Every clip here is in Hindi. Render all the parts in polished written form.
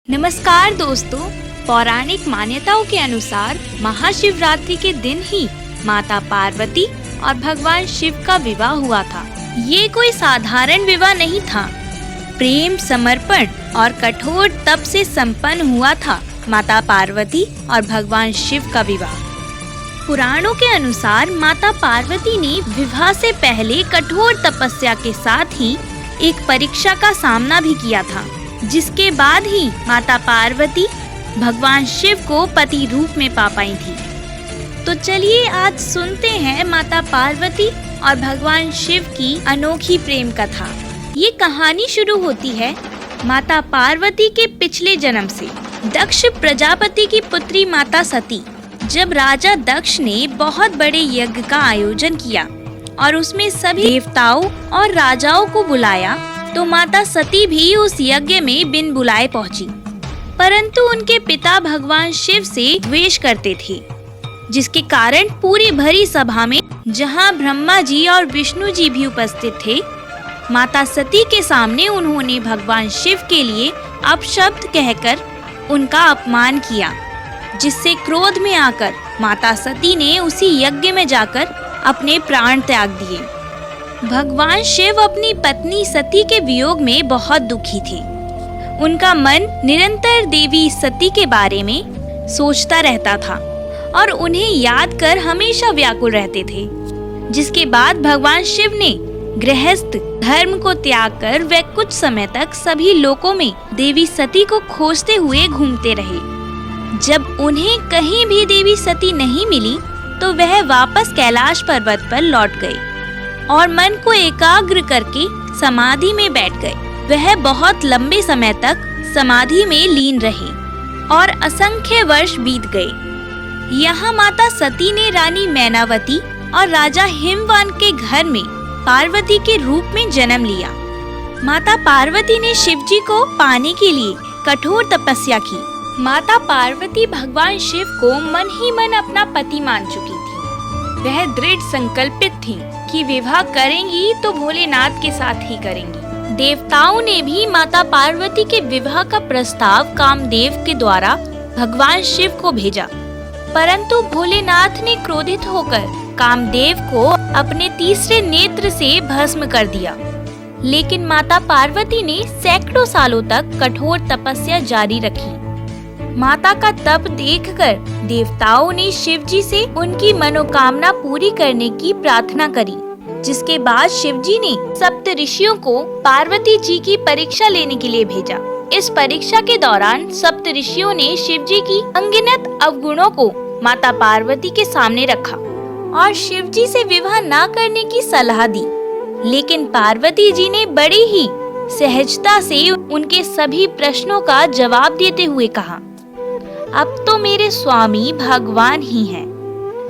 नमस्कार दोस्तों, पौराणिक मान्यताओं के अनुसार महाशिवरात्रि के दिन ही माता पार्वती और भगवान शिव का विवाह हुआ था। ये कोई साधारण विवाह नहीं था। प्रेम, समर्पण और कठोर तप से संपन्न हुआ था माता पार्वती और भगवान शिव का विवाह। पुराणों के अनुसार माता पार्वती ने विवाह से पहले कठोर तपस्या के साथ ही एक परीक्षा का सामना भी किया था, जिसके बाद ही माता पार्वती भगवान शिव को पति रूप में पा पाई थी। तो चलिए आज सुनते हैं माता पार्वती और भगवान शिव की अनोखी प्रेम कथा। ये कहानी शुरू होती है माता पार्वती के पिछले जन्म से। दक्ष प्रजापति की पुत्री माता सती, जब राजा दक्ष ने बहुत बड़े यज्ञ का आयोजन किया और उसमें सभी देवताओं और राजाओं को बुलाया, तो माता सती भी उस यज्ञ में बिन बुलाए पहुंची। परंतु उनके पिता भगवान शिव से द्वेष करते थे, जिसके कारण पूरी भरी सभा में, जहां ब्रह्मा जी और विष्णु जी भी उपस्थित थे, माता सती के सामने उन्होंने भगवान शिव के लिए अपशब्द कहकर उनका अपमान किया, जिससे क्रोध में आकर माता सती ने उसी यज्ञ में जाकर अपने प्राण त्याग दिए। भगवान शिव अपनी पत्नी सती के वियोग में बहुत दुखी थे। उनका मन निरंतर देवी सती के बारे में सोचता रहता था और उन्हें याद कर हमेशा व्याकुल रहते थे। जिसके बाद भगवान शिव ने गृहस्थ धर्म को त्याग कर वे कुछ समय तक सभी लोकों में देवी सती को खोजते हुए घूमते रहे। जब उन्हें कहीं भी देवी सती नहीं मिली, तो वह वापस कैलाश पर्वत पर लौट गए और मन को एकाग्र करके समाधि में बैठ गए। वह बहुत लंबे समय तक समाधि में लीन रहे और असंख्य वर्ष बीत गए। यहाँ माता सती ने रानी मैनावती और राजा हिमवान के घर में पार्वती के रूप में जन्म लिया। माता पार्वती ने शिवजी को पाने के लिए कठोर तपस्या की। माता पार्वती भगवान शिव को मन ही मन अपना पति मान चुकी थी। वह दृढ़ संकल्पित थी कि विवाह करेंगी तो भोलेनाथ के साथ ही करेंगी। देवताओं ने भी माता पार्वती के विवाह का प्रस्ताव कामदेव के द्वारा भगवान शिव को भेजा, परंतु भोलेनाथ ने क्रोधित होकर कामदेव को अपने तीसरे नेत्र से भस्म कर दिया। लेकिन माता पार्वती ने सैकड़ों सालों तक कठोर तपस्या जारी रखी। माता का तप देखकर देवताओं ने शिवजी से उनकी मनोकामना पूरी करने की प्रार्थना करी, जिसके बाद शिवजी ने सप्त ऋषियों को पार्वती जी की परीक्षा लेने के लिए भेजा। इस परीक्षा के दौरान सप्त ऋषियों ने शिवजी की अनगिनत अवगुणों को माता पार्वती के सामने रखा और शिवजी से विवाह न करने की सलाह दी। लेकिन पार्वती जी ने बड़ी ही सहजता से उनके सभी प्रश्नों का जवाब देते हुए कहा, अब तो मेरे स्वामी भगवान ही हैं।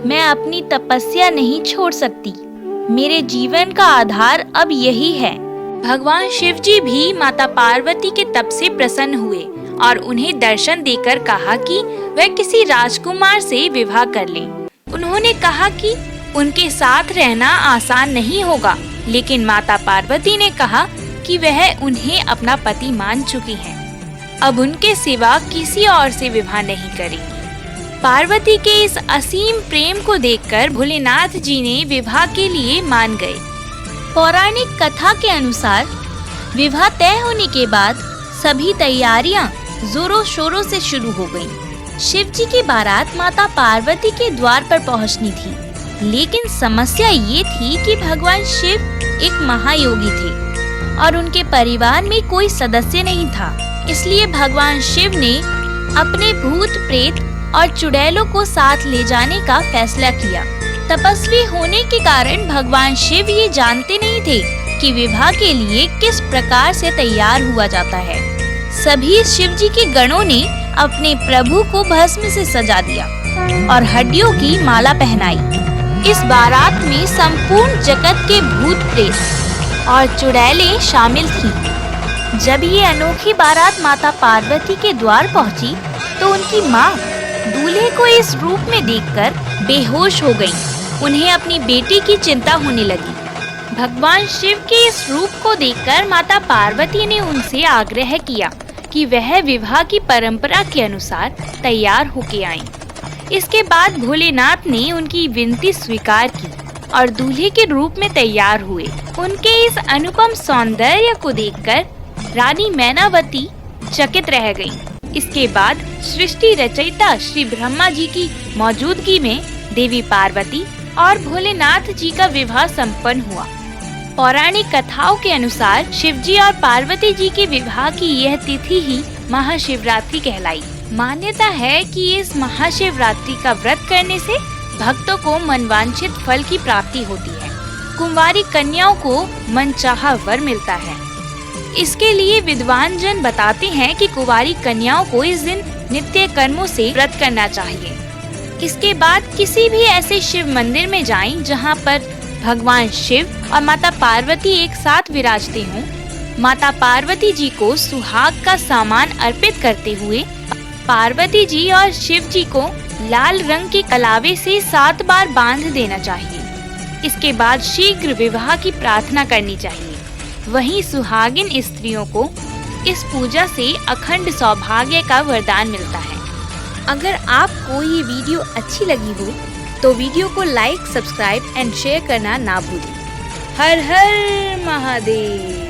मैं अपनी तपस्या नहीं छोड़ सकती। मेरे जीवन का आधार अब यही है। भगवान शिवजी भी माता पार्वती के तप से प्रसन्न हुए और उन्हें दर्शन देकर कहा कि वह किसी राजकुमार से विवाह कर लें। उन्होंने कहा कि उनके साथ रहना आसान नहीं होगा, लेकिन माता पार्वती ने कहा कि वह उन्हें अपना पति मान चुकी हैं। अब उनके सिवा किसी और से विवाह नहीं करेंगी। पार्वती के इस असीम प्रेम को देखकर भोलेनाथ जी ने विवाह के लिए मान गए। पौराणिक कथा के अनुसार विवाह तय होने के बाद सभी तैयारियां जोरों शोरों से शुरू हो गईं। शिवजी की बारात माता पार्वती के द्वार पर पहुंचनी थी, लेकिन समस्या ये थी कि भगवान शिव एक महायोगी थे और उनके परिवार में कोई सदस्य नहीं था। इसलिए भगवान शिव ने अपने भूत प्रेत और चुड़ैलों को साथ ले जाने का फैसला किया। तपस्वी होने के कारण भगवान शिव ये जानते नहीं थे कि विवाह के लिए किस प्रकार से तैयार हुआ जाता है। सभी शिवजी के गणों ने अपने प्रभु को भस्म से सजा दिया और हड्डियों की माला पहनाई। इस बारात में संपूर्ण जगत के भूत प्रेत और चुड़ैलें शामिल थीं। जब ये अनोखी बारात माता पार्वती के द्वार पहुंची, तो उनकी माँ दूल्हे को इस रूप में देखकर बेहोश हो गईं। उन्हें अपनी बेटी की चिंता होने लगी। भगवान शिव के इस रूप को देखकर माता पार्वती ने उनसे आग्रह किया कि वह विवाह की परंपरा के अनुसार तैयार होके आईं। इसके बाद भोलेनाथ ने उनकी विनती स्वीकार की और दूल्हे के रूप में तैयार हुए। उनके इस अनुपम सौंदर्य को देखकर रानी मैनावती चकित रह गईं। इसके बाद सृष्टि रचयिता श्री ब्रह्मा जी की मौजूदगी में देवी पार्वती और भोलेनाथ जी का विवाह संपन्न हुआ। पौराणिक कथाओं के अनुसार शिव जी और पार्वती जी के विवाह की यह तिथि ही महाशिवरात्रि कहलाई। मान्यता है कि इस महाशिवरात्रि का व्रत करने से भक्तों को मनवांछित फल की प्राप्ति होती है। कुंवारी कन्याओं को मनचाहा वर मिलता है। इसके लिए विद्वान जन बताते हैं कि कुंवारी कन्याओं को इस दिन नित्य कर्मों से व्रत करना चाहिए। इसके बाद किसी भी ऐसे शिव मंदिर में जाएं जहां पर भगवान शिव और माता पार्वती एक साथ विराजते हों। माता पार्वती जी को सुहाग का सामान अर्पित करते हुए पार्वती जी और शिव जी को लाल रंग के कलावे से 7 बार बांध देना चाहिए। इसके बाद शीघ्र विवाह की प्रार्थना करनी चाहिए। वहीं सुहागिन स्त्रियों को इस पूजा से अखंड सौभाग्य का वरदान मिलता है। अगर आपको ये वीडियो अच्छी लगी हो तो वीडियो को लाइक, सब्सक्राइब एंड शेयर करना ना भूलें। हर हर महादेव।